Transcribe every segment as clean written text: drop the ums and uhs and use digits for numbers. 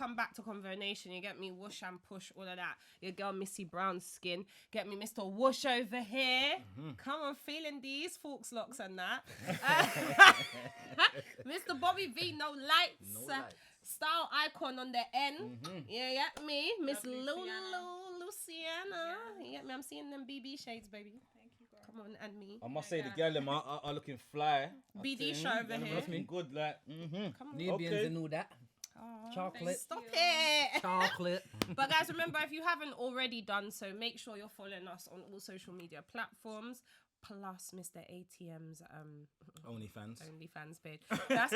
welcome back to Convo Nation. You get me, whoosh and push, all of that. Your girl Missy Brown skin. Get me, Mr. Whoosh over here. Come on, feeling these forks locks and that. Mr. Bobby V, no lights. Style icon on the end. You get me, Miss Luciana. You get me? I'm seeing them BB shades, baby. Come on, and me. I must say the girl them are looking fly. BD show over here. Looking good, like. Come on. Nubians and all that. Chocolate. Stop it. Chocolate. But guys, remember, if you haven't already done so, make sure you're following us on all social media platforms. Plus Mr. ATM's OnlyFans page. That's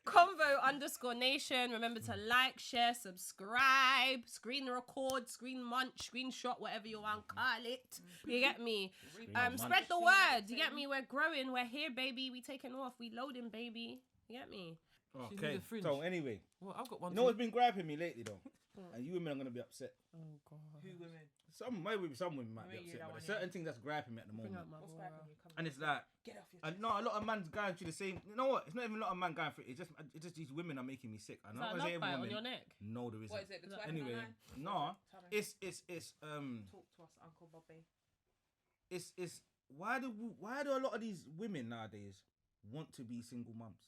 convo_nation. Remember to like, share, subscribe, screen record, screen munch, screenshot, whatever you want to call it. You get me? Spread the word. You get me? We're growing. We're here, baby. We taking off. We loading, baby. You get me? Okay. So anyway, well, I've got one. You know what's been grabbing me lately though? And you women are gonna be upset. Oh God. Who women? Some women might be upset, but there's certain things that's grabbing me at the moment. What's grabbing you? Come And it's like, get off your chest. no, a lot of man's going through the same. You know what? It's not even a lot of man going through it. It's just these women are making me sick. I'm Is not that gonna say a love every bite woman. on your neck? No, there isn't. What is it? The 12 Anyway, online? no, Tell me. it's Talk to us, Uncle Bobby. it's why do a lot of these women nowadays want to be single mums?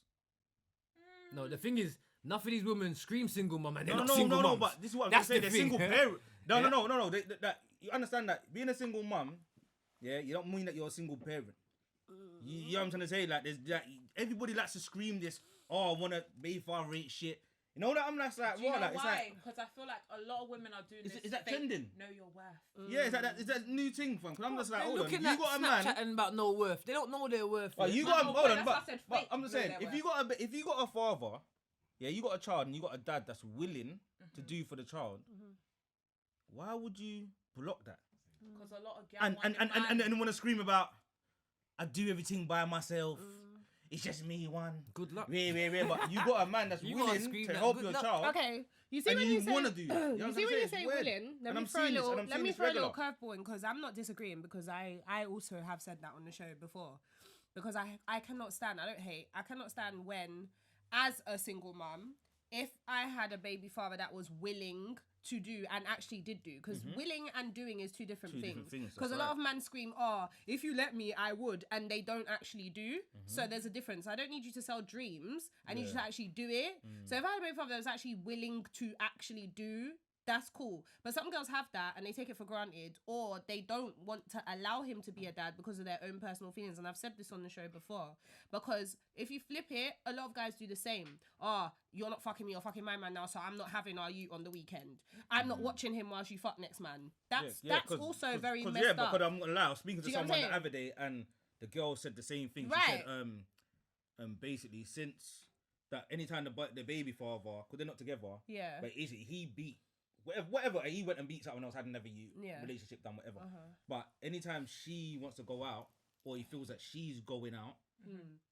No, the thing is, enough of these women scream single mum and they're not No, single mums. but this is what I'm That's saying. the They're thing. single parent. No. That you understand that being a single mum, yeah, you don't mean that you're a single parent. You know what I'm trying to say? Like, there's that everybody likes to scream this. Oh, I want to baby father ain't shit. You know that I'm like, Do you know like, it's why? like, Because I feel like a lot of women are doing this. is that fake trending? Know your worth. yeah, is that new thing, fam? Because I'm just like, They're hold on, looking you at got a Snapchat man. and about no worth. They don't know their worth. Oh, you yeah. got No, hold but on, that's what I said, but fake I'm just know saying, their if you got a father, yeah, you got a child and you got a dad that's willing to do for the child, why would you block that? Because a lot of girls And want to scream about, I do everything by myself. It's just me, one. Good luck. Yeah, but you got a man that's You gotta willing scream to that, help good your luck. child. Okay, you see And when you you say wanna do that. You know you what see I'm when you saying? say It's weird. willing. Let And me I'm throw a seeing this, little. and I'm Let seeing me this throw a little regular. curveball in because I'm not disagreeing because I also have said that on the show before because I cannot stand. I don't hate. I cannot stand when, as a single mum, if I had a baby father that was willing to do and actually did do, because willing and doing is two different things. Because a lot of men scream, "Oh, if you let me, I would," and they don't actually do. So there's a difference. I don't need you to sell dreams. I need you to actually do it. So if I had a baby father that was actually willing to actually do, that's cool. But some girls have that and they take it for granted, or they don't want to allow him to be a dad because of their own personal feelings. And I've said this on the show before, because if you flip it, a lot of guys do the same. Oh, you're not fucking me, you're fucking my man now, so I'm not having our you on the weekend. I'm not watching him whilst you fuck next man. That's also very messed up. Because I'm gonna lie, I was speaking to Do you know what someone I'm the other day and the girl said the same thing. Right. She said, basically, since that anytime the baby father, because they're not together, Yeah. but basically he beat whatever he went and beat someone else, had another relationship done, whatever. But anytime she wants to go out or he feels that she's going out,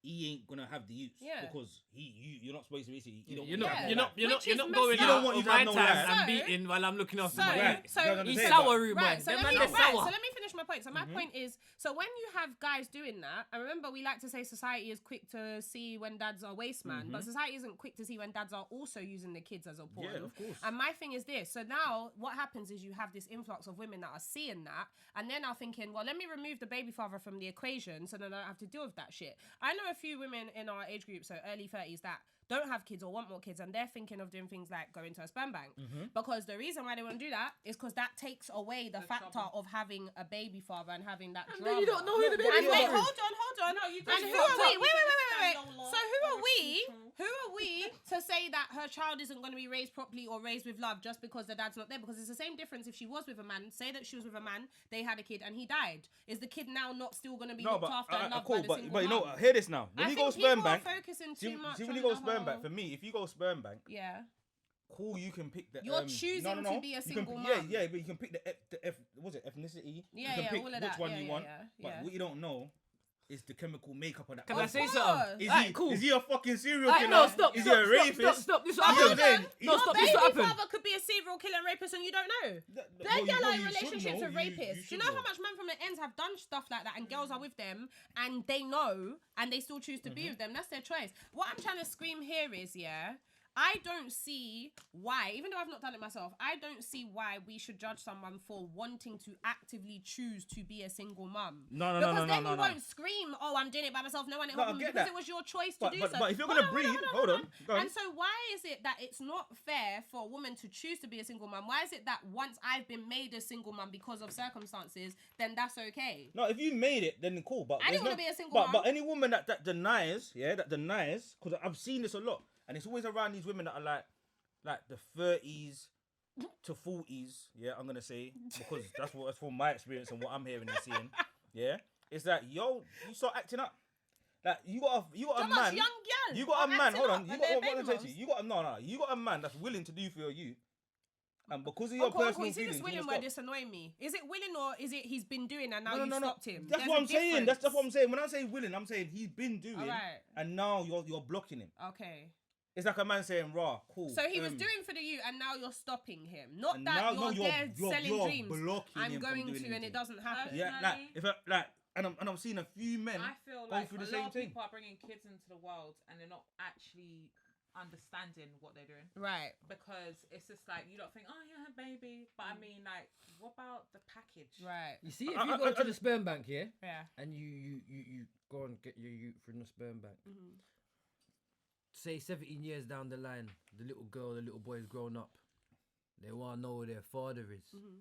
he ain't gonna have the use because you're not supposed to basically You're not Which is going messed out up. on You my don't want you to have no time life. and So- beating while I'm looking after so- my Right. so- You know what I'm He's saying? sour, rude Right, boy. so Them let man, me, they're sour. so let me finish my point. So my point is, so when you have guys doing that, and remember we like to say society is quick to see when dads are waste man, but society isn't quick to see when dads are also using the kids as a pawn. Yeah, of course. And my thing is this, so now what happens is you have this influx of women that are seeing that, and they're now thinking, well, let me remove the baby father from the equation so then I don't have to deal with that shit. I know a few women in our age group, so early 30s, that don't have kids or want more kids, and they're thinking of doing things like going to a sperm bank. Because the reason why they want to do that is because that takes away the factor of having a baby father and having that drama. Then you don't know who the baby And wait, father is. hold on. No, you And just who fucked are we? up. Wait. You just So who are we to say that her child isn't going to be raised properly or raised with love just because the dad's not there? Because it's the same difference if she was with a man. Say that she was with a man, they had a kid, and he died. Is the kid now not still going to be looked after and loved by the single but you know, mum? hear this now. When I you think go sperm people are bank, focusing see too much when on you go the sperm bank, whole- for me, if you go sperm bank, Yeah. cool, you can pick the. You're choosing to be a You single can, mum. Yeah, but you can pick was it ethnicity? Yeah, you can yeah, pick all of which that. one Yeah, you yeah, want. yeah, But yeah. what you don't know is the chemical makeup of that. Can I person. say something? Is Alright, he cool. Is he a fucking serial Alright, killer? no, stop. Is he a rapist? Stop. This is But what hold happened. on, then, No, your stop. This baby is what happened. father could be a serial killer and rapist and you don't know. They Well, get like you should relationships know. with You rapists. Do should you know know. how much men from the ends have done stuff like that and girls are with them and they know and they still choose to be with them? That's their choice. What I'm trying to scream here is, I don't see why, even though I've not done it myself, I don't see why we should judge someone for wanting to actively choose to be a single mum. No. Because then you won't scream, "Oh, I'm doing it by myself." No one No, I helped me get because that. it was your choice to do so. But if you're gonna breed, hold on. Go on. And so why is it that it's not fair for a woman to choose to be a single mum? Why is it that once I've been made a single mum because of circumstances, then that's okay? No, if you made it, then cool. But I didn't want to be a single mum. But any woman that denies, because I've seen this a lot, and it's always around these women that are like the 30s to 40s. Yeah, I'm gonna say, because that's from my experience and what I'm hearing and seeing. Yeah, it's that you start acting up. Like you got a man. Young girl. You got a man. Hold on. You got baby what I'm saying to mums. you. You got a man that's willing to do for your youth. And because of your Cool. personal You see feelings, this willing word is annoying me. Is it willing or is it he's been doing and now you stopped him? That's There's what a I'm saying. difference. That's what I'm saying. When I say willing, I'm saying he's been doing, Alright. and now you're blocking him. Okay. It's like a man saying, "Raw, cool." So he was doing for the you, and now you're stopping him. Not and that now- you're no, there selling you're dreams. blocking I'm him from going doing to, and anything. it doesn't happen. Yeah, and I'm seeing a few men I feel going like through a the lot same of thing. people are bringing kids into the world and they're not actually understanding what they're doing. Right. Because it's just like, you don't think, oh yeah, baby. But I mean, like, what about the package? Right. You see, if you go to the sperm bank, yeah, Yeah. and you go and get your youth from the sperm bank. Mm-hmm. Say 17 years down the line, the little girl, the little boy's grown up. They want to know who their father is. Mm-hmm.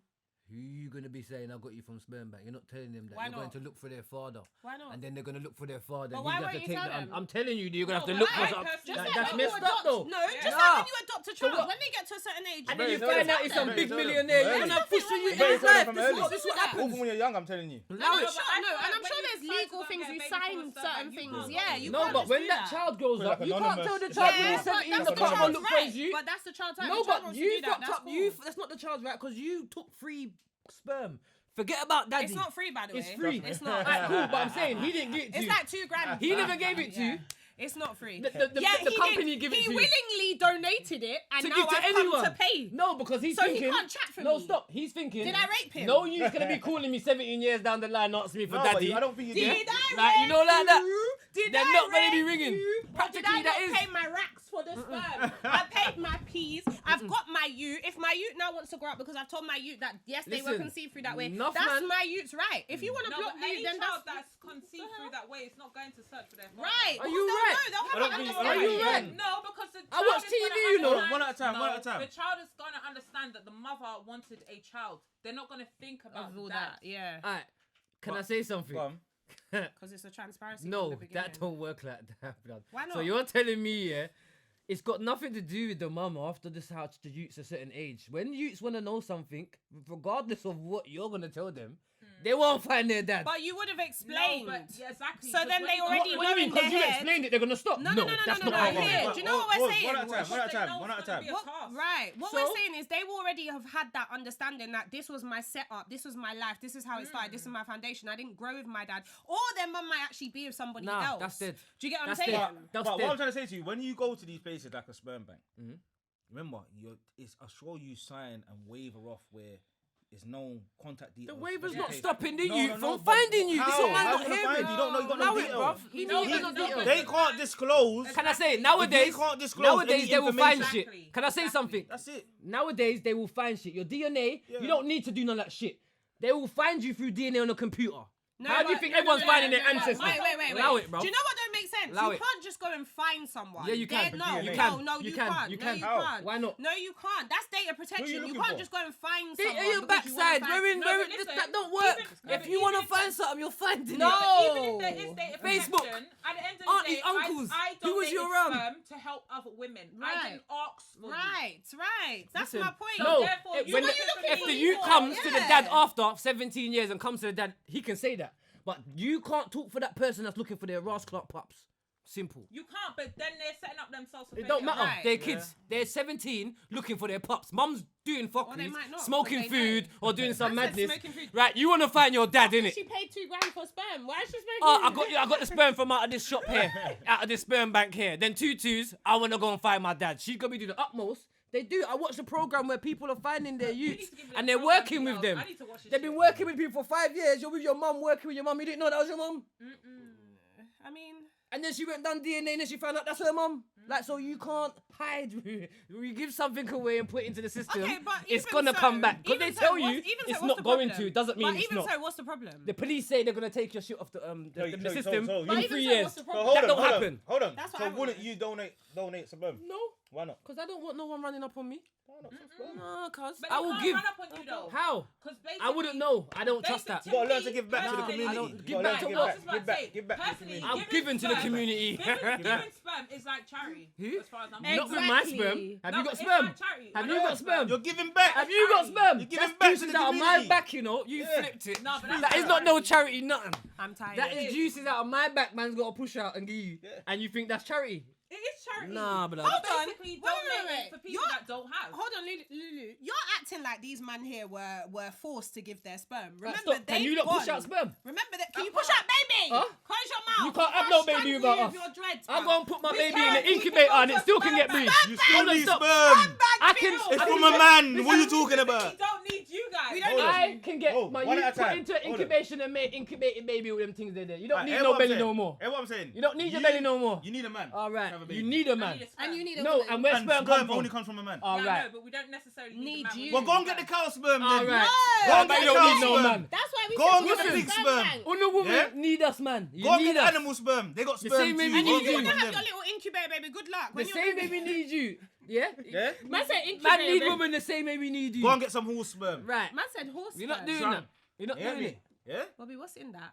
Who you going to be saying, I got you from sperm bank? You're not telling them that. Why You're going not? to look for their father. Why not? And then they're going to look for their father. But and why he's gonna won't have to you take tell that. them? I'm telling you, you're going to have to No, look but for I something. personally- Just That's like when you messed up though. No, just Yeah. like when you adopt a child. what? When they get to a certain age, And then you Very find tell out them. he's some Very big tell them. millionaire. You're Very going to push for you in Very his tell them life. from This is early. what Well, happens. Even when you're young, I'm telling you. No, No, it's but sure, I no, feel and like I'm sure when there's you decide legal to things. go You get a sign baby from a certain sperm things. bank, Yeah, you you No, can't but just when do that child grows Feel up, like you can't anonymous. tell the Yeah, child but when he's but 17 that's the the father child's look for right. you. But that's the child's right. No, The child but wants to you do that, fucked that's up. cool. That's not the child's right because you took free sperm. Forget about daddy. It's not free, by the way. It's free. It's not. Alright, cool, but I'm saying he didn't get it to It's you. like $2,000. He never gave it to you. It's not free. The he company did. give it He to you. willingly donated it, and To now give to I've anyone. come to pay. No, because he's So he thinking. can't chat for no, me. stop. He's thinking. Did I rape him? No, you're gonna be calling me 17 years down the line, asking me for No, but daddy. I don't think you Did did. I Like, you know, rape like that. you? Did They're I not gonna be rape ringing. you? Or did Practically, I that not is. pay my racks for the sperm? I paid my peas. I've got my ute. If my ute now wants to grow up because I've told my ute that yes, they were Listen, conceived through that way. enough, That's man. my ute's right. If you want to No, block but me, any then child that's that's conceived through that way is not going to search for their father. right. Are Because you they'll right? know, they'll have I an don't think- understanding. Are you right? No, because the I child watch is TV, gonna you know. understand- One at a time, No, one at a time. The child is gonna understand that the mother wanted a child. They're not gonna think about Of all that. that, yeah. Alright, can I say something? Go on. Because it's a transparency. from No, the beginning. that don't work like that, blood. Why So not? you're telling me, yeah, it's got nothing to do with the mum after this how the youths a certain age. When youths want to know something, regardless of what you're gonna tell them, they won't find their dad. But you would have No, explained. but yeah, exactly. So then because they when already you What know do you in mean? their Because you head. explained it, they're gonna stop. No, that's no, not how it here. works. Do you know what we're saying? One at a time, one at a time, one at a time. Be a What, task. right. What So- we're saying is they already have had that understanding that this was my setup, this was my life, this is how it started, this is my foundation. I didn't grow with my dad. Or their mum might actually be with somebody Nah, else. that's dead. Do you get what That's I'm saying? dead. That's But what dead. I'm trying to say to you, when you go to these places like a sperm bank, Mhm. remember, I'm sure you sign and waiver off where there's no contact The details. waiver's in not case. stopping the No, youth no, from but finding you. This how? is what man's How not can I hearing. find you? You don't know. You got no Allow it, details. bruv. He You knows need that no no, details. They can't disclose. Can I say They nowadays? can't disclose Nowadays any they will find information. shit. Exactly. Can I say Exactly. something? That's it. Nowadays they will find shit. Your DNA, Yeah. you don't need to do none of that shit. They will find you through DNA on a computer. No, How do you but- think no, everyone's no, finding no, their no, no. ancestors? Wait. Allow it, bro. Do you know what don't make sense? Allow You it. can't just go and find someone. Yeah, you can. No, You can. No, You you can. can't. You No, can. you How? can't. Why not? No, you can't. That's data protection. You looking can't for? just go and find They someone. are your because you wanna backside. find- We're in. No, we're but in- listen, that don't work. even- If you want to find something, you'll find it. No. But even if there is data Facebook. protection, at the end of the Aunties, day, uncles, I who was donated you around? sperm to help other women. I Right. didn't ask for you. Right. That's Listen, my point. No, therefore, if, you when know the- you're looking if for the you youth for- comes to the Yeah. dad after 17 years and comes to the dad, he can say that. But you can't talk for that person that's looking for their rascal pups. Simple. You can't, but then they're setting up themselves for It don't failure. matter. Right. They're kids. They're 17 looking for their pups. Mum's doing they fuckeries, might not, smoking because they food know. or doing some I said madness. smoking food. Right, you want to find your dad, innit? She paid $2,000 for sperm. Why is she smoking? Oh, I got the sperm from out of this shop here, out of this sperm bank here. Then 2 I want to go and find my dad. She's gonna be doing the utmost. They do. I watched a program where people are finding their You need youths to give me and the they're program working with details. them. I need to watch this They've been shit. working with people for 5 years. You're with your mum, working with your mum. You didn't know that was your mum? I mean, And then she went done DNA and then she found out that's her mum. Like, so you can't hide. You give something away and put it into the system. Okay, but it's even gonna come so- back. Because they even so, tell what's- you even so, it's what's not the going problem? to. Doesn't mean But it's even not. so, what's the problem? The police say they're gonna take your shit off the system so in But even 3 so, years. what's the So problem? hold That on, don't hold happen. on, hold on. That's what So I wouldn't want. you donate sperm? No, Why not? because I don't want no one running up on me. No, cuz But I they will can't give. run up on you though. How? Because I wouldn't know. I don't trust that. You gotta learn to give back to the personally, community. I don't- You give gotta back learn to give what? back, give back, give back to the Personally, community. I'm giving to the sperm- community. Giving sperm is like charity. Who? As far as I'm Not with concerned. my Exactly. sperm. Have No, you got but it's sperm? like charity. Have I you know got it's sperm? You're giving back. Have you got sperm? You're giving That's back to juices the out of my community. back, you know. You Yeah. flipped it. No, but that's That is not no charity, nothing. I'm tired. That is juices out of my back, man's got to push out and give you. Yeah. And you think that's charity? It is charity. Nah, but It's Hold on. basically Wait, wait, donating wait. for people You're- that don't have. Hold on, Lulu. You're acting like these men here were forced to give their sperm. Remember, Stop. Can you they've not push gone. out sperm? Remember that? Can you Huh? push out baby? Huh? Close your mouth. You can't have I'll no baby strangle without you us. with your dreads, I'll bruv. go and put my We baby in can- the we can incubator go and to it still can sperm get bank. breed. You still Hold on, need stop. sperm. I can. It's I from can- a man. What are you talking about? We don't need you guys. We don't Hold need on. I can get Oh, my one youth at a put time. into Hold on. incubation and make incubated baby with them things there. You don't Right, need hear no what I'm belly saying. no more. Hear what I'm saying. You don't need your belly no more. You need a man. All to right. have a You baby. need a I man. need a sperm. And you need a No, woman. and where And sperm sperm come only from? comes from a man. All Yeah, I right. know, but we don't necessarily Need need the man. you. We Well, need go and the get the man. cow sperm All then. right. Go Go and and get you the don't need cow no sperm. man. That's why we Go said and we get the want a pig sperm sperm. bank. Only woman Yeah? need us, man. You Go and need get the us. animal sperm. They got The sperm same too. baby Go And you and if you get want to them. have your little incubator, baby, good luck. The When you're same baby. baby need you. Yeah? Yeah? Man said Man incubator. need baby. woman the same baby need you. Go and get some horse sperm. Right. Man said horse. You're not sperm. doing Son. that. You're not Yeah, doing me. it. Yeah? Bobby, what's in that?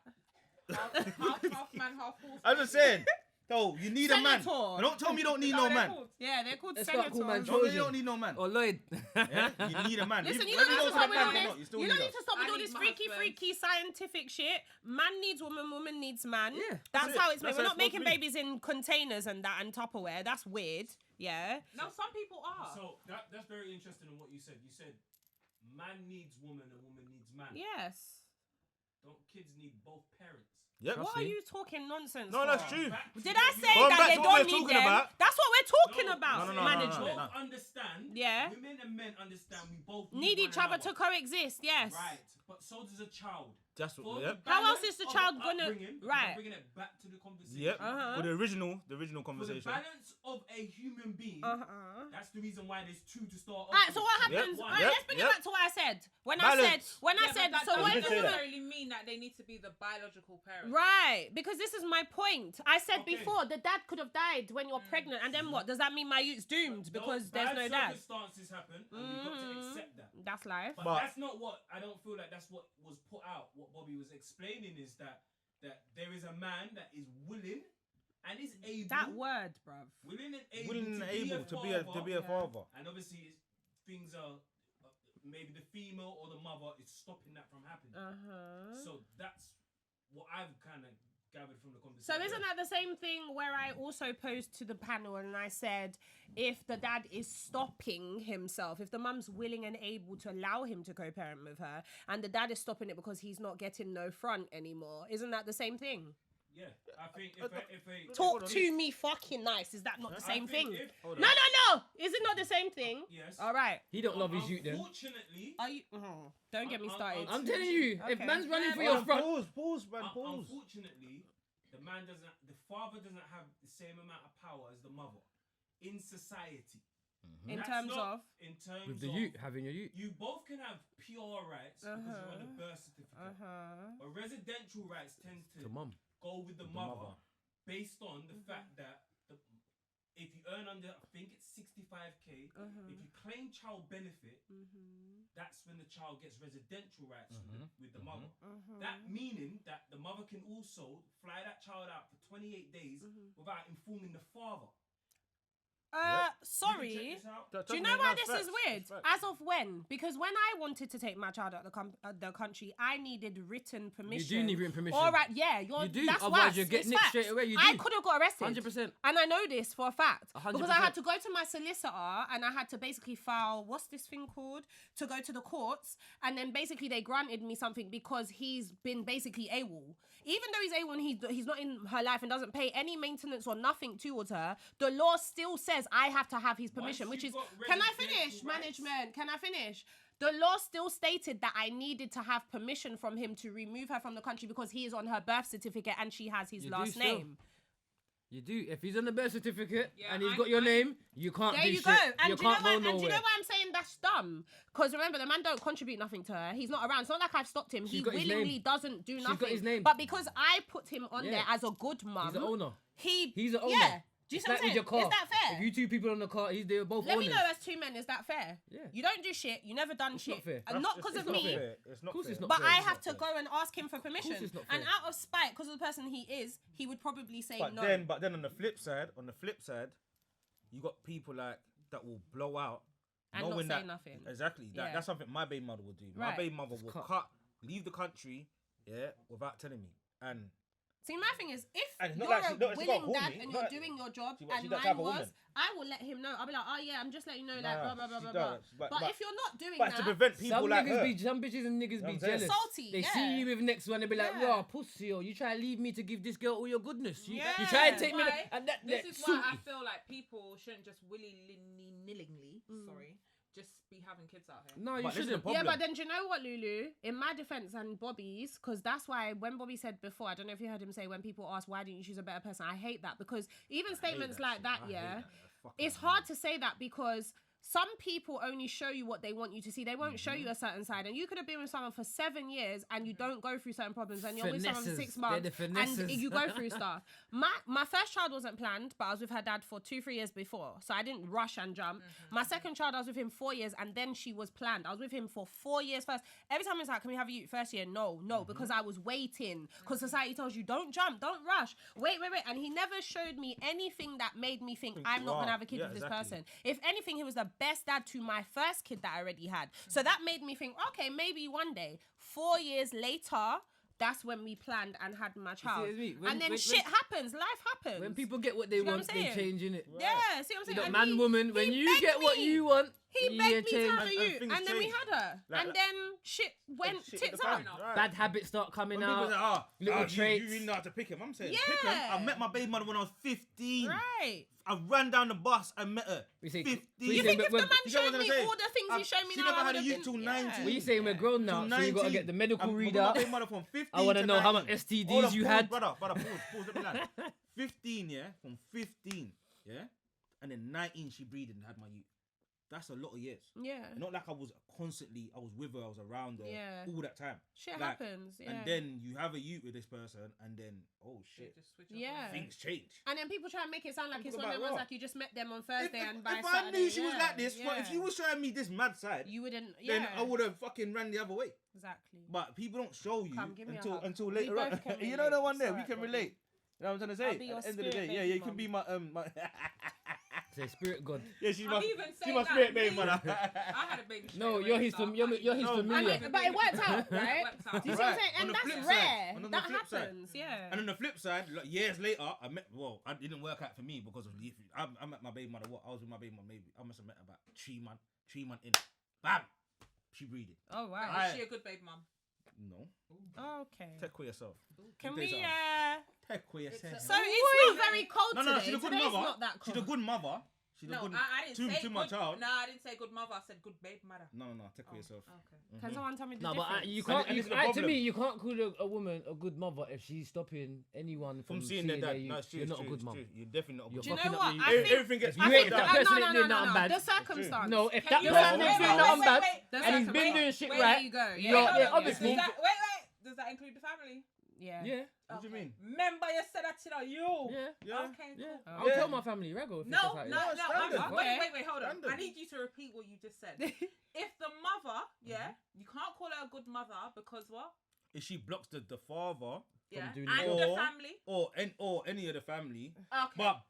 Half man, half horse. I'm just saying. So you need a man. Senator. Don't tell me you don't need no they're man. called. Yeah, they're called Let's start senators. call man Don't, you Trojan. don't need no man. Or Lloyd. Yeah? You need a man. Listen, you Whether don't need to go stop the with bank all or this. not, you still You need don't us. need to stop with I all need this my freaky, husband. freaky scientific shit. Man needs woman, woman needs man. Yeah. That's That's how it. it's made. That's We're how not it's making supposed to be. babies in containers and that and Tupperware. That's weird. Yeah. No, some people are. So that's very interesting in what you said. You said man needs woman and woman needs man. Yes. Don't kids need both parents? Yep. What Trust are me. you talking nonsense No, for? that's true. Back to Did what I you- say Going that back they to what don't we're need talking them? about. That's what we're talking No, about. no, no, no, management. We no. both understand. Yeah. Women and men understand. We both Need one each other another. to coexist. Yes. Right, but so does a child. That's For what. the Yep. How else balance is the of child gonna- upbringing, because right. I'm bringing it back to the conversation. Yep. Uh-huh. For the original For the conversation. balance of a human being, that's the reason why there's two to start off. Alright, so with. what Yep, happens? Yep, Alright, let's bring it yep. back to what I said. When Balance. I said, that so doesn't when did say that. necessarily mean that they need to be the biological parent. right, because this is my point. I said Okay. before the dad could have died when you're pregnant, and then what? Does that mean my youth's doomed because there's no dad? Circumstances happen, and we've got to accept that. That's life. But, But- that's not what I don't feel like that's what was put out. What Bobby was explaining is that there is a man that is willing and is able. That word, bruv. Willing and able, Willing and to, able be to be a father. And obviously, things are maybe the female or the mother is stopping that from happening. So that's what I've kind of gathered from the So conversation. isn't that the same thing where I also posed to the panel and I said, if the dad is stopping himself, if the mum's willing and able to allow him to co-parent with her, and the dad is stopping it because he's not getting no front anymore, isn't that the same thing? Yeah, I think if a Talk to me fucking nice. Is that not the same thing? If, No. Is it not the same thing? Yes. All right. He don't love his youth then. Unfortunately, Are you? Don't get me started. I'm telling you, if Okay. man's running for Hold your on, front, pause, man, pause. unfortunately, the father doesn't have the same amount of power as the mother in society. in That's terms not- of. in terms with the of youth, having your youth. you both can have pure rights because you're on the birth certificate. But residential rights tend to To mum. go with the mother based on the fact that if you earn under, I think it's 65k, if you claim child benefit, that's when the child gets residential rights with the mother. That meaning that the mother can also fly that child out for 28 days without informing the father. Sorry. You can check this out. Do you know why this is weird? As of when? Because when I wanted to take my child out of the country, I needed written permission. need written permission. All right, yeah, You do, That's otherwise worse. you'll get It's nicked facts. straight away, you I do. could have got arrested. 100%. And I know this for a fact 100%. because I had to go to my solicitor and I had to basically file what's this thing called to go to the courts, and then basically they granted me something because he's been basically AWOL. Even though he's AWOL and he's not in her life and doesn't pay any maintenance or nothing towards her, the law still says I have to have his permission, Once which you've is. got Can I residential finish, rights- management? Can I finish? The law still stated that I needed to have permission from him to remove her from the country because he is on her birth certificate and she has his You do last still. name. You do. If he's on the birth certificate Yeah, and he's got your name, you can't There do you shit. go. And You do you know can't why? go And do you nowhere. know why I'm saying that's dumb? Because remember, the man don't contribute nothing to her. He's not around. It's not like I've stopped him. She's He got his willingly name. doesn't do She's nothing. got his name. But because I put him on Yeah. there as a good mum, He's the owner. He's the owner. Yeah. Do you It's see what like I'm with your saying? car. Is that fair? If you two people on the car, they're both Let owners. me know as two men, is that fair? Yeah. You don't do shit. You never done It's shit. not fair. And not because of not me. fair. It's not Of course fair. it's not But fair. I It's have not to fair. go and ask him for permission. it's not And fair. out of spite, because of the person he is, he would probably say But no. then on the flip side, you got people like that will blow out And not knowing say that nothing. exactly. Yeah. That's something my baby mother would do. My Right. baby mother will cut. leave the country, yeah, without telling me. And See, my thing is, if And it's you're not like a she's not willing hold dad me. and It's you're not- doing your job, She's and that type mine of was, woman. I will let him know. I'll be like, oh yeah, I'm just letting you know, like, Nah, blah, blah, blah, she blah, blah. does. But if you're not doing but that, to prevent people Some like niggas her, be, some bitches and niggas You know be what I'm saying? jealous. Salty, They yeah. see you with the next one, they be like, Yeah. raw pussy, or you try to leave me to give this girl all your goodness. You Yeah. try and take me, Why? and that, This that is why I salty. feel like people shouldn't just willingly, just be having kids out here. No, you But this is the shouldn't. problem. yeah, but then do you know what, Lulu? In my defense and Bobby's, because that's why when Bobby said before, I don't know if you heard him say when people ask why didn't you choose a better person, I hate that because even statements like that, it's hard to say that because some people only show you what they want you to see. They won't show you a certain side. And you could have been with someone for 7 years and you don't go through certain problems and you're with someone for Finesses. 6 months They're the and finesses. you go through stuff. My first child wasn't planned, but I was with her dad for 2-3 years before. So I didn't rush and jump. My second child, I was with him 4 years and then she was planned. I was with him for 4 years first. Every time it's like, can we have you first year? No, because I was waiting. Because society tells you, don't jump, don't rush. Wait. And he never showed me anything that made me think I'm not going to have a kid with this person. If anything, he was the best dad to my first kid that I already had. So that made me think, okay, maybe one day. 4 years later, that's when we planned and had my child. it's me. And then shit happens, life happens. When people get what they You know want, what I'm they saying? change, innit? Yeah, see what I'm saying? You know, And man, woman, when he you begged get what me. you want, He you begged me to change. have a And you, things and then we change. had her. Like- and then shit went Shit tits the up. fan, right. Bad habits start coming When people out. say, little you traits. really know how to pick him. I'm saying, Yeah. pick him. I met my baby mother when I was 15. Right. I ran down the bus and met her. We say- 15. we You say- think but if the when- man you get what showed I'm me saying? all the things he showed me She now, never I had a would've youth been- till yeah. 19. What you saying? We're grown now, so you gotta get the medical I'm readout. my baby mother from 15 I wanna to know how much 19. STDs Hold on, you pause, had. Brother, pause, let me land. 15, yeah? From 15, yeah? And then 19, she breeded and had my youth. That's a lot of years. Yeah. Not like I was with her, I was around her Yeah. all that time. Shit Like, happens. Yeah. And then you have a youth with this person, and then, oh shit, Just switch up Yeah. on things change. And then people try and make it sound like I'm it's talking one of them about ones what? like you just met them on Thursday and by If I Saturday, knew she was yeah, like this, yeah. if you were showing me this mad side, you wouldn't. then Yeah. I would have fucking ran the other way. Exactly. But people don't show you Come, give me a until hug. We later on. both can You know the relate. one there, It's we alright, can Bobby. relate. You know what I'm trying to say? I'll be your At the end of the spirit day, yeah, baby you can mum. be my Say spirit god. yeah, she's I'm my even she's saying my that. spirit baby mother. I had a baby. straight No, away, you're his so fam- I'm you're like, his No, familiar. But it worked out, Yeah, right? it worked out. Do you see what I'm Right. saying? On And the that's flip rare. side, on the That flip side. happens, yeah. And on the flip side, like, years later, it didn't work out for me because of the. I met my baby mother. I was with my baby mother maybe. I must have met her about 3 months in. Bam, she breeded. Oh wow. Is she a good baby mum? No, Okay. take care yourself. Can Take we? something. Take care yourself. So it's not very cold No, today. she's a good Today's mother. not that cold. She's a good mother. She's a No, good. I didn't say to good. my child. No, I didn't say good mother. I said good baby mother. No, take care yourself. Okay. Can someone tell me the No, but difference? you And can't. this is the To problem. me, you can't call a woman a good mother if she's stopping anyone From from seeing their dad. you. No, it's true. You're it's not true, a good it's mum. true. You're definitely not a You're good Do you mum. know fucking what? up I your- think Everything gets. If you hate that person ain't doing nothing bad. The circumstance. No, if Can that you- person wait, ain't doing wait, nothing wait, bad wait, The and he's been circumstance. doing shit Wait, right, there you go. Yeah. you're- Hold yeah, on, obviously. Wait. Does that include the family? Yeah. Yeah, What do you mean? Remember you said that to you. yeah, Yeah. Okay, yeah. cool. I'll Yeah. tell my family, Rego. If No, it's like that. standard. Wait, hold on. Standard. I need you to repeat what you just said. If the mother, you can't call her a good mother because what? If she blocks the father Yeah, doing and it. the Or- family. or any of the family, Okay. but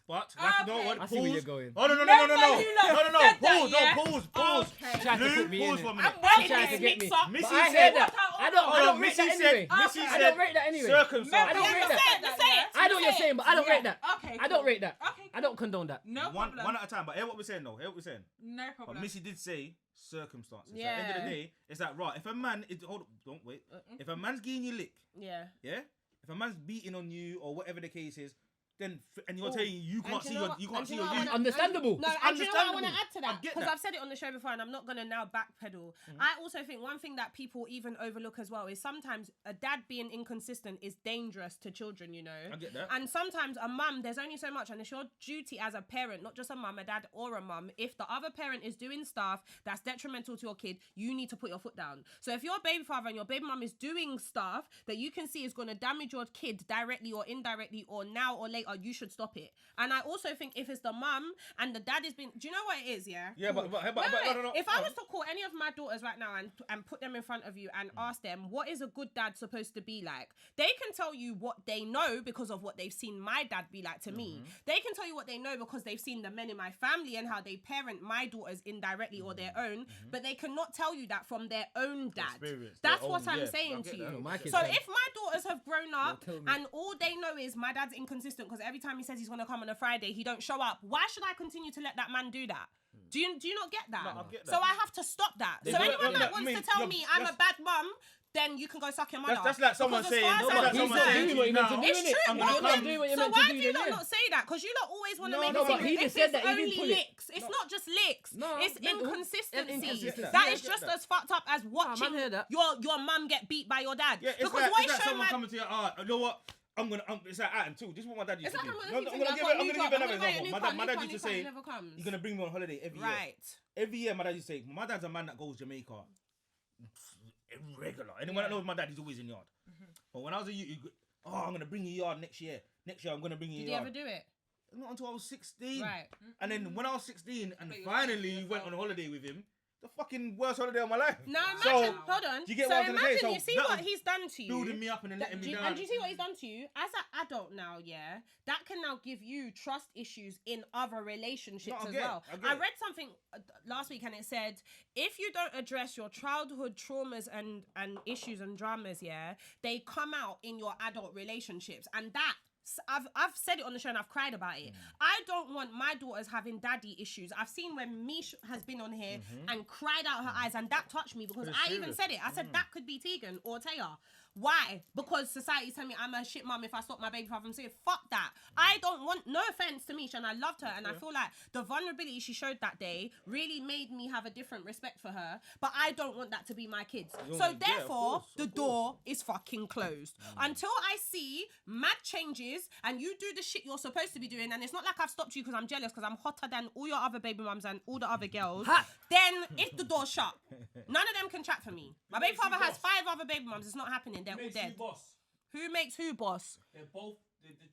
like, you know Okay. what? I see where you're going. Oh no! Remember you lot said that, Pause! yeah? Pause! Okay. Tried to Lou, put me in pause it. for a I'm minute. She ready tried to to get me. mix up. Missy But I said- heard that. Hold I on, don't rate Missy that said- anyway. Missy I said don't rate that anyway. circumcised. I don't rate that. I don't. You're saying, but I don't rate that. Okay. I don't rate that. Okay. I don't condone that. No One problem. at a time. But hear what we're saying though. No But problem. Missy did say circumstances. At the Yeah. end of the day, it's like right. If a man is don't wait. If a man's giving you lick, Yeah. yeah. If a man's beating on you or whatever the case is, then and you're saying you can't see your youth. Understandable. No, and you know what I want to add to that? get Because that. I've said it on the show before and I'm not going to now backpedal. I also think one thing that people even overlook as well is sometimes a dad being inconsistent is dangerous to children, you know? I get that. And sometimes a mum, there's only so much, and it's your duty as a parent, not just a mum, a dad, or a mum. If the other parent is doing stuff that's detrimental to your kid, you need to put your foot down. So if your baby father and your baby mum is doing stuff that you can see is going to damage your kid directly or indirectly or now or later, you should stop it. And I also think if it's the mum and the dad is being, do you know what it is? Yeah. Yeah, Cool. but no. If I was to call any of my daughters right now and put them in front of you and ask them what is a good dad supposed to be like, they can tell you what they know because of what they've seen my dad be like to me. They can tell you what they know because they've seen the men in my family and how they parent my daughters indirectly or their own, but they cannot tell you that from their own dad. Experience, That's their what own, I'm yeah, saying I get to that. you. My kids So can. if my daughters have grown up tell me. and all they know is my dad's inconsistent because every time he says he's going to come on a Friday, he don't show up, why should I continue to let that man do that? Do you not get that? No, I get that. So I have to stop that. They So don't- anyone no, that I wants mean, to tell you're- me I'm a that's- bad mum, then you can go suck your mother. That's like someone Because as saying, far as no, I'm but He's someone not saying doing what he meant to now, do, it's innit? true. I'm Well, gonna then, come. Do what you so meant to why do do you then, lot innit? not say that? Because you lot always want to No, make no, it but seem he if just said it's that he didn't only pull it. licks. It's not just licks. No, it's mental- inconsistency. inconsistency. That Yeah, is I get just that. as fucked up as watching hear that. your mum get beat by your dad. Yeah, it's because like, what it's like showing someone my coming to your you know what? It's like Adam too. This is what my dad used It's to like do. I'm I'm gonna give another example. My dad used to say, never comes. "You're gonna bring me on holiday every year." Right. Every year, my dad used to say, "My dad's a man that goes Jamaica regular." Anyone that knows my dad, he's always in yard. But when I was a youth, I'm gonna bring you yard next year. Next year, I'm gonna bring you Did he yard. ever do it? Not until I was 16. Right. And then when I was 16 and But you finally were went on holiday with him, the fucking worst holiday of my life. Now So, imagine, hold on. do you get so what I'm trying to say? imagine So you see that what was he's done to you. building me up and then letting me down. And do you see what he's done to you? As an adult now, yeah, that can now give you trust issues in other relationships No, I as get it, well. I get I it. read something last week and it said, if you don't address your childhood traumas and issues and dramas, yeah, they come out in your adult relationships. And that, I've said it on the show and I've cried about it. I don't want my daughters having daddy issues. I've seen when Mish has been on here and cried out her eyes, and that touched me because It's I even serious. said it. I said that could be Tegan or Taya. Why? Because society's telling me I'm a shit mum if I stop my baby father from saying fuck that. I don't want, no offense to Misha, and I loved her, and I feel like the vulnerability she showed that day really made me have a different respect for her. But I don't want that to be my kids. Yeah, So of therefore, course, the of door is fucking closed until I see mad changes and you do the shit you're supposed to be doing. And it's not like I've stopped you because I'm jealous because I'm hotter than all your other baby mums and all the other girls. Then if the door's shut, none of them can chat for me. My baby makes you father has boss? 5 other baby mums. It's not happening. They're all Makes dead. you boss. Who makes who boss? They're both.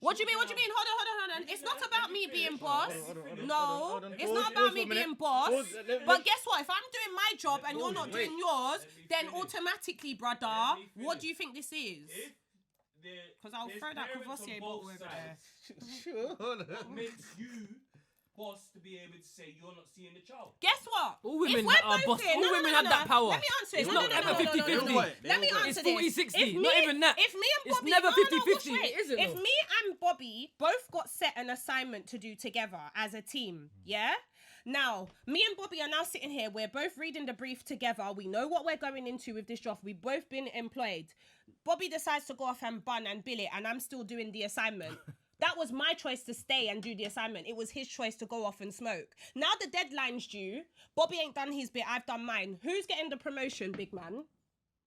What do you mean? What do you mean? Hold on. It's not about me being boss. No, it's not about me being boss. But guess what? If I'm doing my job and you're not doing yours, then automatically, brother, what do you think this is? Because I'll throw that Courvoisier bottle over there. What makes you boss to be able to say you're not seeing the child? Guess what? All women If we're are both boss. here- All no, no, women no, have no, that power. Let me answer it. It's No, not no, ever no, no, no, 50-50. no, no. Let me answer It's this. 40-60. If Not me- even that. If me and It's Bobby, never no, 50-50. wait. It isn't, If though. me and Bobby both got set an assignment to do together as a team, yeah? Now, me and Bobby are now sitting here. We're both reading the brief together. We know what we're going into with this job. We've both been employed. Bobby decides to go off and bun and bill it, and I'm still doing the assignment. That was my choice to stay and do the assignment. It was his choice to go off and smoke. Now the deadline's due. Bobby ain't done his bit. I've done mine. Who's getting the promotion, big man?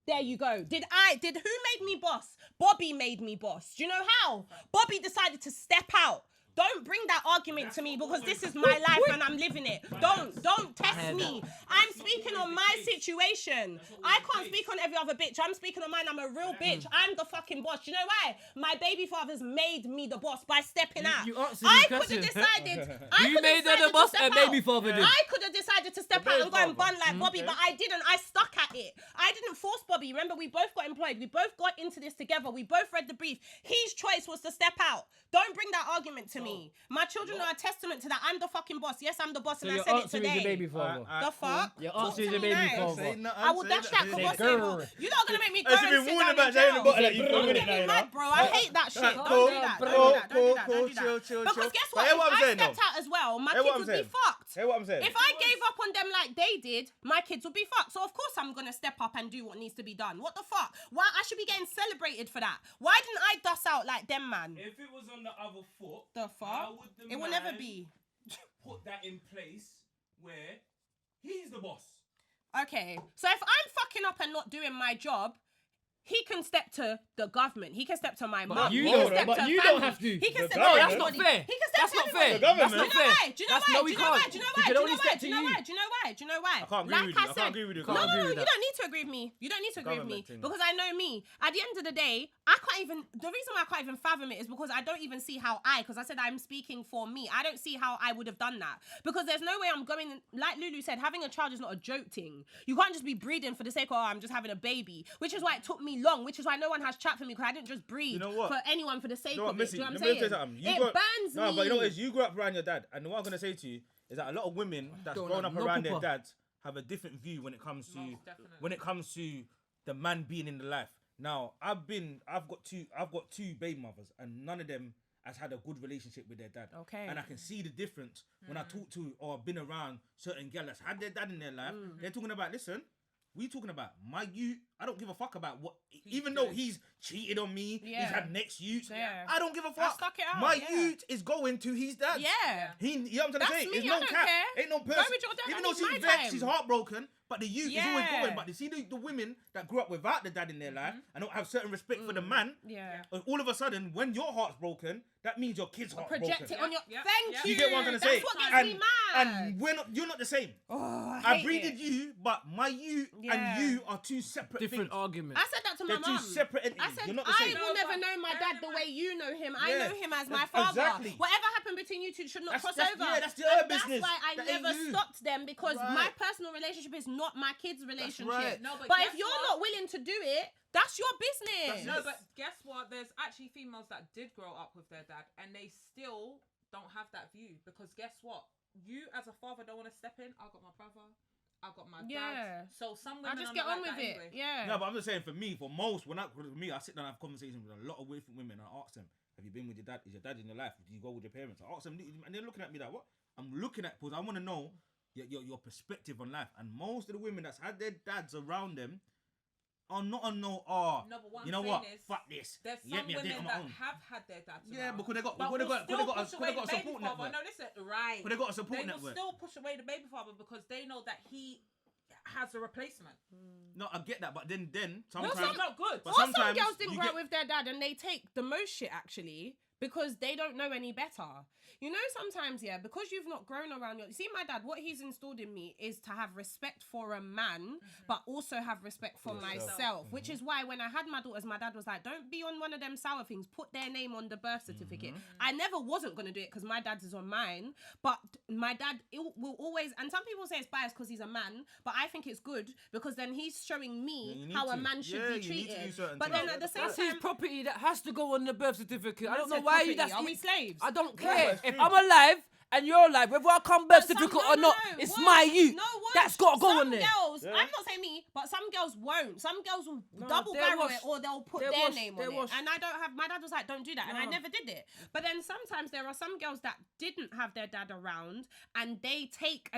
There you go. Who made me boss? Bobby made me boss. Do you know how? Bobby decided to step out. Don't bring that argument to me because this is my life and I'm living it. Don't test me. I'm speaking on my situation. I can't speak on every other bitch. I'm speaking on mine. I'm a real bitch. I'm the fucking boss. You know why? My baby father's made me the boss by stepping out. you answered I his could question. have decided. You made her the boss and baby father did. I could have decided to step out and go and bun like Bobby, okay. but I didn't. I stuck at it. I didn't force Bobby. Remember, we both got employed. We both got into this together. We both read the brief. His choice was to step out. Don't bring that argument to me. My children are a testament to that. I'm the fucking boss. Yes, I'm the boss, So and I your said it answer is today. your baby father. The fuck? Your Talk answer to is your me baby nice. father. I will dash that Courvoisier girl. bottle. You're not gonna make me go Has and she been sit warning down about in Jay in the jail. bottle like you for a Don't minute get now, me you mad, know? bro. I hate that shit. Don't Cool, do that. Don't cool, do that. Don't do that. cool, Don't do that. chill. Because guess But what? hear If what I'm I saying, stepped though. out as well, my Hear kids what I'm would be saying. fucked. fucked. Hear what I'm saying? If I gave up on them like they did, my kids would be fucked. So of course I'm gonna step up and do what needs to be done. What the fuck? Why I should be getting celebrated for that? Why didn't I dust out like them, man? If it was on the other foot, The fuck? how would the It will never man be. put that in place where he's the boss? Okay, so if I'm fucking up and not doing my job, he can step to the government. He can step to my mum. you He don't- can step but to you family. don't have to. He can The step government. to That's not everybody. fair. He can step That's to not everybody. fair. The government. That's not Do you know fair. why? Do you know That's why? no, Do we you know why? can't. Do you know He why? can Do you only know step why? to Do you know you. why? Do you know why? Do you know why? I can't agree Like with you. I I can't said, agree with you. no, Can't agree you with that. don't need to agree with me. You don't need to agree with me government thing. because I know me. At the end of the day, I can't even. The reason why I can't even fathom it is because I don't even see how because I said I'm speaking for me. I don't see how I would have done that because there's no way I'm going. Like Lulu said, having a child is not a joke thing. You can't just be breeding for the sake of I'm just having a baby, which is why it took me long. Which is why no one has chat for me because I didn't just breed You know what? for anyone for the sake You know what, of it. Missy? Do you know Let what me I'm tell saying? you something. You It grew up- burns me. No, but you know what is? You grew up around your dad, and what I'm gonna say to you is that a lot of women that's Don't grown have up no around their papa. dads have a different view when it comes to Most definitely. the man being in the life. Now, I've got two baby mothers, and none of them has had a good relationship with their dad. Okay. And I can see the difference when I talk to or been around certain girls that's had their dad in their life. They're talking about, listen, we talking about I don't give a fuck about what, even though he's cheated on me, Yeah. he's had next youth. Yeah. I don't give a I fuck. stuck it out, My yeah. youth is going to his dad. Yeah. You know what I'm trying That's to say? me, It's I no don't cap. care. Ain't no Go person. with your dad, Even I though need my she's vexed, time. she's heartbroken, but the youth is always Yeah. going. But you see the women that grew up without the dad in their life and don't have certain respect for the man, Yeah. all of a sudden, when your heart's broken, that means your kid's heart's Project broken. it on your. Yeah, Thank yeah. you. You get what I'm trying to say? That's what gets and, me mad. and you're not the same. Oh, I hate breeded it. you, but my you Yeah. and you are two separate Different things. arguments. I said that to my They're two mum. separate entities. I said, You're not the I same. will No, never but know my bear dad in the mind- way you know him. I Yeah. know him as my That's- father. exactly. Whatever happened between you two should not cross That's- over. yeah, that's your And business. That's why I That ain't never you. stopped them because Right. my personal relationship is not my kid's relationship. right. No, but but if guess you're what? not willing to do it, that's your business. No, but guess what? There's actually females that did grow up with their dad and they still don't have that view because guess what? You as a father don't want to step in. I've got my brother. I've got my Yeah. dad. So some I women just are get not on like with that it. anyway. Yeah. No, but I'm just saying for me, for me, I sit down and have conversations with a lot of different women and I ask them, have you been with your dad? Is your dad in your life? Do you go with your parents? I ask them, and they're looking at me like, what? I'm looking at, because I want to know your perspective on life. And most of the women that's had their dads around them are not on No, but what you I'm know what? saying is Fuck this. There's You get some me, I did it women on my that own. have had their dads Yeah, around. because they got But a will still push away the baby support father. network. No, listen, right. But they got a support They will network. still push away the baby father because they know that he has a replacement. No, I get that, but then No, sometimes That's not good. But Or some sometimes girls didn't you grow up get- with their dad and they take the most shit actually because they don't know any better. You know, sometimes, yeah, because you've not grown around your... See, my dad, what he's installed in me is to have respect for a man, but also have respect for myself, which is why when I had my daughters, my dad was like, don't be on one of them sour things, put their name on the birth certificate. I never wasn't going to do it because my dad's is on mine, but my dad will always... And some people say it's biased because he's a man, but I think it's good because then he's showing Yeah, me you need how a to. man should Yeah, be you need to do treated. certain But things. then at the same That's his time... property that has to go on the birth certificate. I don't know said why property. that's Are we slaves? I don't Yeah, care. it's If true. I'm alive and you're alive, whether I come birth But some- certificate no, or no, not, no, it's what? my you. No, what? That's got to go Some on there. girls, Yeah. I'm not saying me, but some girls won't. Some girls will No, double there barrel was- it or they'll put there their was- name there on was- it. And I don't have... My dad was like, don't do that. And I No. never did it. But then sometimes there are some girls that didn't have their dad around and they take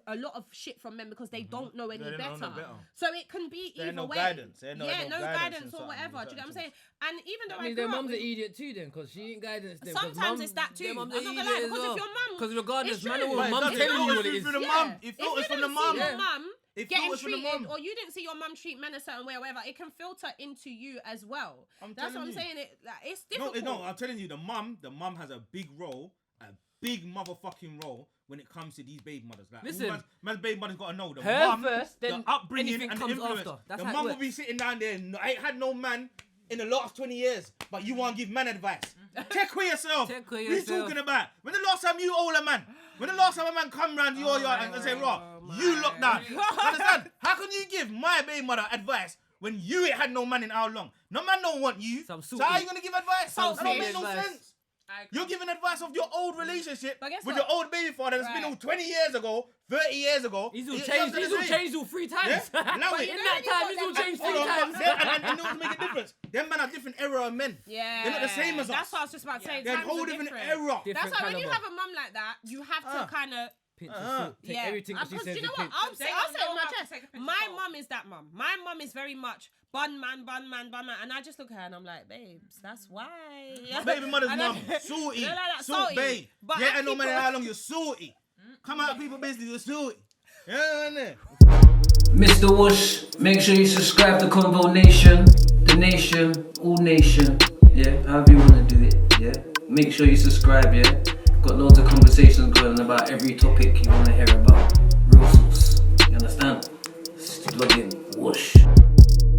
a lot of shit from men because they don't know any They don't know better. better. So it can be There ain't either no way. guidance. There ain't no- yeah, no no guidance guidance in or something, whatever. in Do you get what I'm certain saying? And even though I mean, I their grew up mum's with... an idiot too then, because she ain't guidance them. Sometimes it's that too. I'm not gonna lie, because if your mum- Because regardless, It's man true. or But it mum doesn't telling you filter what it through is. from the Yeah. mum. It If filters you from the didn't see mum. your mum It getting filters from the treated, mum. or you didn't see your mum treat men a certain way or whatever, it can filter into you as well. I'm That's what telling I'm you. saying. It's No, difficult. I'm telling you, the mum has a big role, a big motherfucking role when it comes to these baby mothers. Like, Listen. man's baby mother's got to know the Her mum, first, then the upbringing anything and the comes influence. after. That's The how it mum will works. be sitting down there. I ain't had no man in the last 20 years, but you want to give man advice. Check for yourself. Check for What yourself. you talking about? When the last time you old a man? When the last time a man come round your yard and say, "Raw, you lock down"? Understand? How can you give my baby mother advice when you ain't had no man in how long? No man don't want you. Some So salty- how you gonna give advice? some That don't salty make no advice. sense. I agree. You're giving advice of your old relationship But guess with what? your old baby father that's been Right. all 20 years ago, 30 years ago. He's all You know changed. what I'm He's all saying? changed all 3 times. Yeah? Now But it- in know that when you time, got he's all them changed back- 3 Hold on, times. and it make a difference. Them man are different era of men. Yeah, They're not the same as us. That's what I was just about to say. They're a Times whole are different different. era. Different That's why when you caliber. have a mum like that, you have to kind of pinch of salt. Take everything that she Because says you know with what? pinch. I'll say They it don't on know my how to chest. take a pinch of My salt. mum is that mum. My mum is very much bun man. And I just look at her and I'm like, babes, that's why. Baby mother's And mum, I- salty, You know, like that, salt babe. But Yeah, I and no keep matter it- how long you're salty. Come out, people, business, you're salty. Yeah, innit? Mr. Whoosh, make sure you subscribe to Convo Nation, the nation, all nation, yeah, however you want to do it, yeah. Make sure you subscribe, yeah. Got loads of conversations going on about every topic you want to hear about.